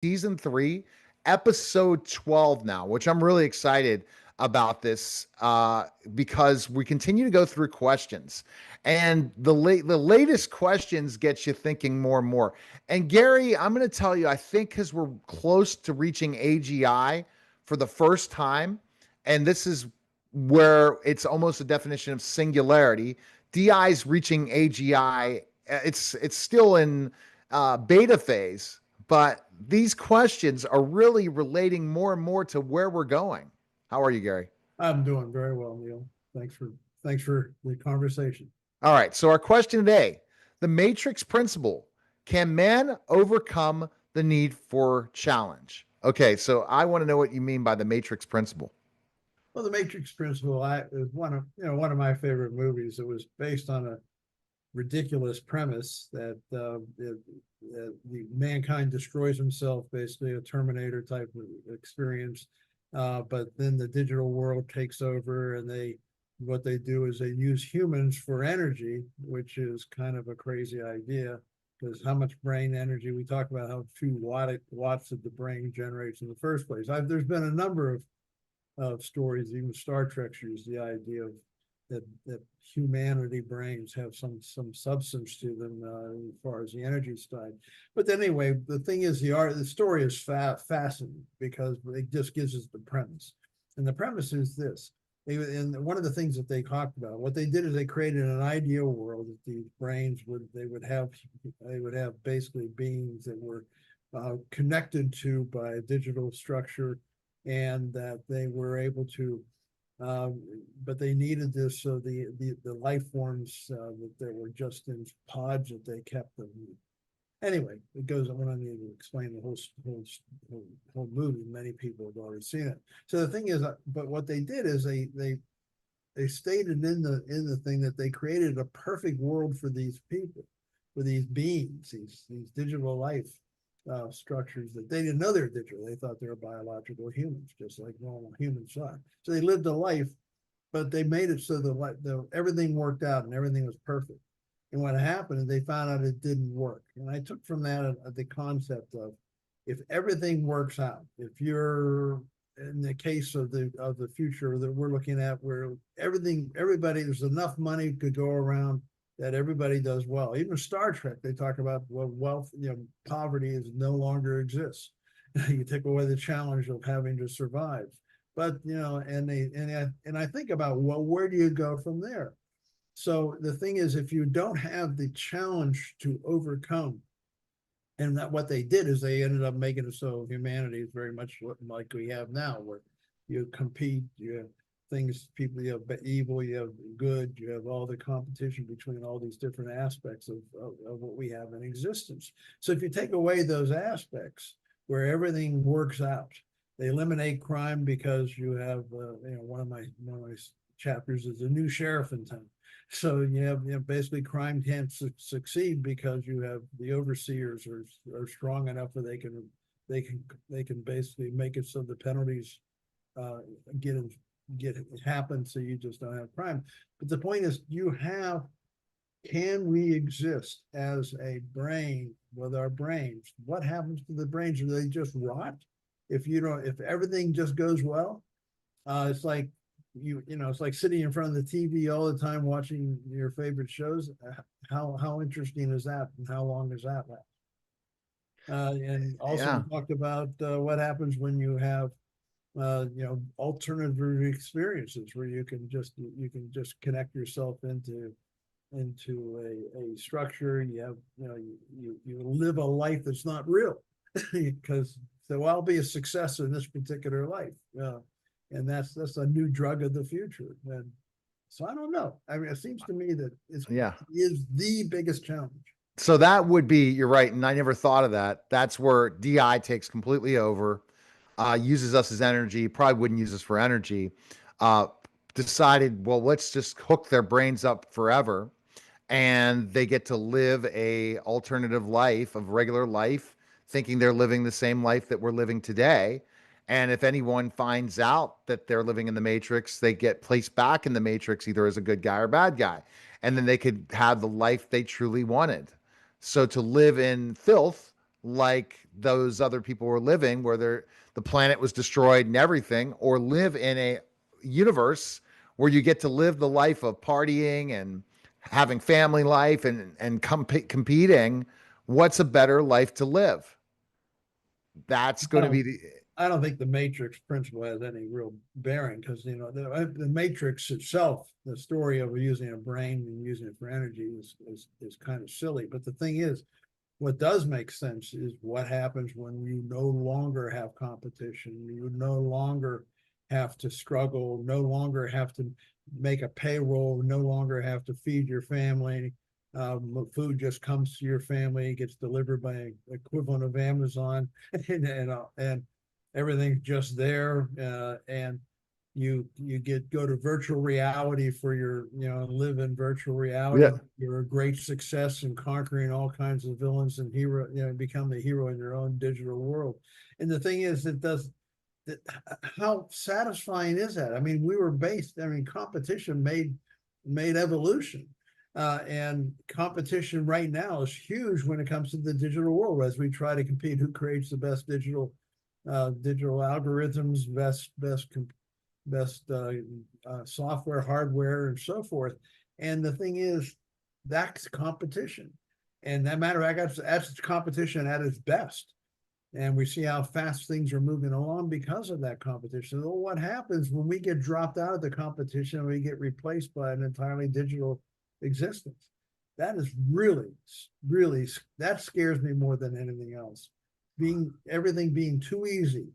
season 3, episode 12 now, which I'm really excited about this because we continue to go through questions. And the latest questions get you thinking more and more. And Gary, I'm going to tell you, I think because we're close to reaching AGI for the first time, and this is where it's almost a definition of singularity. DI is reaching AGI. It's still in beta phase, but these questions are really relating more and more to where we're going. How are you, Gary? I'm doing very well, Neil. Thanks for the conversation. All right. So, our question today, the matrix principle: can man overcome the need for challenge? Okay. So, I want to know what you mean by the matrix principle. Well, the Matrix Principle is one of my favorite movies. It was based on a ridiculous premise that the mankind destroys himself, basically a Terminator type of experience. But then the digital world takes over, and what they do is they use humans for energy, which is kind of a crazy idea because how much brain energy we talk about, how few watts of the brain generates in the first place. There's been a number of stories, even Star Trek used the idea of that humanity brains have some substance to them as far as the energy side. But anyway, the thing is, the story is fascinating because it just gives us the premise, and the premise is this. And one of the things that they talked about, what they did is they created an ideal world that these brains would have basically beings that were connected to by a digital structure, and that they were able to but they needed this, so the life forms that were just in pods that they kept them. Anyway, it goes. I don't need to explain the whole movie. Many people have already seen it. So the thing is, but what they did is they stated in the thing that they created a perfect world for these people, for these beings, these digital life structures that they didn't know they're digital. They thought they were biological humans, just like normal humans are. So they lived a life, but they made it so everything worked out and everything was perfect. And what happened is they found out it didn't work. And I took from that the concept of, if everything works out, if you're in the case of the future that we're looking at, where everybody, there's enough money to go around that everybody does well. Even Star Trek, they talk about, well, wealth, poverty is no longer exists. You take away the challenge of having to survive. But and I think about, well, where do you go from there? So the thing is, if you don't have the challenge to overcome, and that what they did is they ended up making it so humanity is very much like we have now, where you compete, you have things, people, you have evil, you have good, you have all the competition between all these different aspects of what we have in existence. So if you take away those aspects where everything works out, they eliminate crime because you have, one of my chapters is a new sheriff in town. So basically crime can't succeed because you have the overseers are strong enough where they can basically make it so the penalties uh, get get happen, so you just don't have crime. But the point is, can we exist as a brain with our brains? What happens to the brains? Do they just rot if everything just goes well? It's like it's like sitting in front of the TV all the time watching your favorite shows. How interesting is that, and how long does that last? And also we Yeah. talked about what happens when you have alternative experiences where you can just connect yourself into a structure. You have you live a life that's not real because, so I'll be a success in this particular life. And that's a new drug of the future. And so I don't know. I mean, it seems to me that it Yeah. is the biggest challenge. So that would be, you're right. And I never thought of that. That's where DI takes completely over, uses us as energy, probably wouldn't use us for energy. Uh, Decided, well, let's just hook their brains up forever, and they get to live a alternative life of regular life, thinking they're living the same life that we're living today. And if anyone finds out that they're living in the matrix, they get placed back in the matrix either as a good guy or bad guy, and then they could have the life they truly wanted. So to live in filth, like those other people were living, where the planet was destroyed and everything, or live in a universe where you get to live the life of partying and having family life and competing. What's a better life to live? That's I going to be don't, the I don't think the matrix principle has any real bearing because, the matrix itself, the story of using a brain and using it for energy is kind of silly. But the thing is, what does make sense is what happens when you no longer have competition. You no longer have to struggle, no longer have to make a payroll, no longer have to feed your family. Food just comes to your family, gets delivered by equivalent of Amazon, and everything's just there. And you go to virtual reality for your live in virtual reality. yeah. You're a great success in conquering all kinds of villains and become the hero in your own digital world. And the thing is, how satisfying is that? I mean, competition made evolution. And competition right now is huge when it comes to the digital world as we try to compete who creates the best digital algorithms, best software, hardware, and so forth. And the thing is, that's competition. And that matter of fact, that's competition at its best. And we see how fast things are moving along because of that competition. So what happens when we get dropped out of the competition and we get replaced by an entirely digital existence? That is really, really, that scares me more than anything else. Everything being too easy.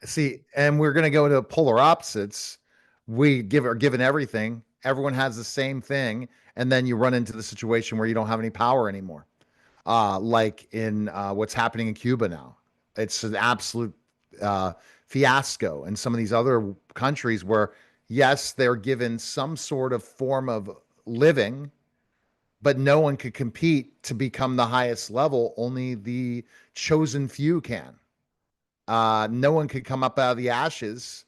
See, and we're going to go to polar opposites. Are given everything. Everyone has the same thing, and then you run into the situation where you don't have any power anymore. Like in what's happening in Cuba now, it's an absolute uh, fiasco. And some of these other countries where, yes, they're given some sort of form of living, but no one could compete to become the highest level. Only the chosen few can. No one could come up out of the ashes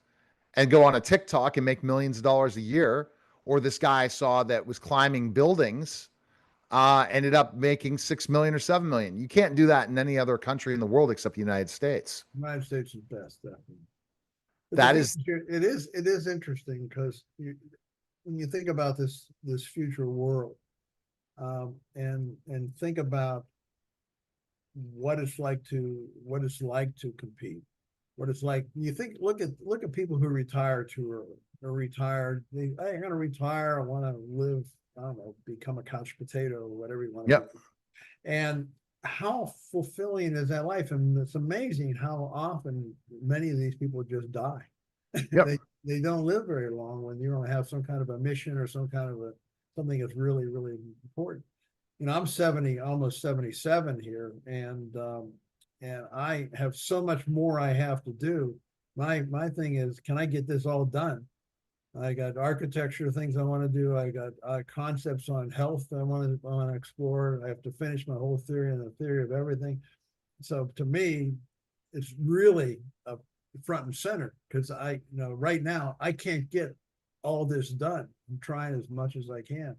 and go on a TikTok and make millions of dollars a year. Or this guy I saw that was climbing buildings, ended up making 6 million or 7 million. You can't do that in any other country in the world except the United States. The United States is best, definitely. But the That thing is, is, it is interesting because when you think about this future world, and think about what it's like to compete, what it's like. You think look at people who retire too early. They're retired. I'm going to retire. I want to live. I don't know, become a couch potato or whatever you want to be. yep, And how fulfilling is that life? And it's amazing how often many of these people just die. yep, They don't live very long when you don't have some kind of a mission or some kind of something that's really, really important. I'm 70, almost 77 here, and I have so much more I have to do. My thing is, can I get this all done? I got architecture things I want to do. I got concepts on health I want to explore. I have to finish my whole theory and the theory of everything. So to me, it's really a front and center because right now I can't get all this done. I'm trying as much as I can,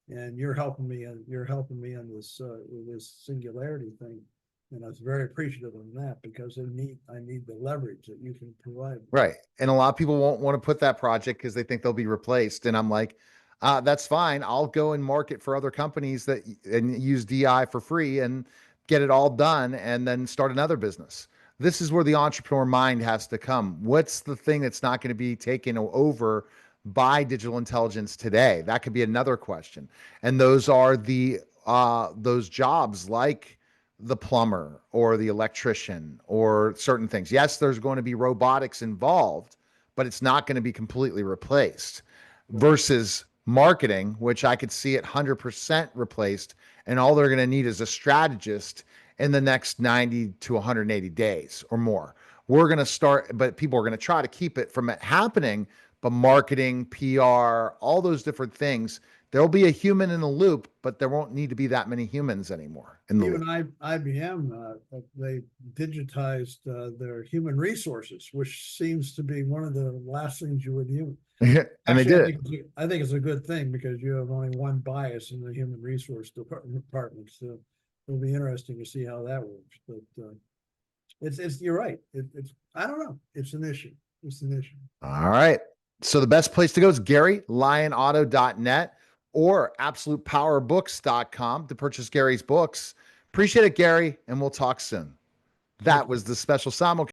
and you're helping me in this singularity thing, and I was very appreciative of that because I need the leverage that you can provide. right. And a lot of people won't want to put that project because they think they'll be replaced. And I'm like, that's fine. I'll go and market for other companies that and use DI for free and get it all done and then start another business. This is where the entrepreneur mind has to come. What's the thing that's not going to be taken over by digital intelligence today? That could be another question. And those are those jobs like the plumber or the electrician or certain things. Yes, there's going to be robotics involved, but it's not going to be completely replaced Right. versus marketing, which I could see it 100% replaced. And all they're going to need is a strategist in the next 90 to 180 days or more. We're going to start, but people are going to try to keep it from it happening. But marketing, PR, all those different things, there'll be a human in the loop, but there won't need to be that many humans anymore in the Even loop. IBM, they digitized their human resources, which seems to be one of the last things you would use. And they Actually, did it. I think it's a good thing because you have only one bias in the human resource department. So it'll be interesting to see how that works. But it's you're right. It's I don't know. It's an issue. It's an issue. All right. So the best place to go is Gary, lyonauto.net or absolutepowerbooks.com to purchase Gary's books. Appreciate it, Gary, and we'll talk soon. That was the special simulcast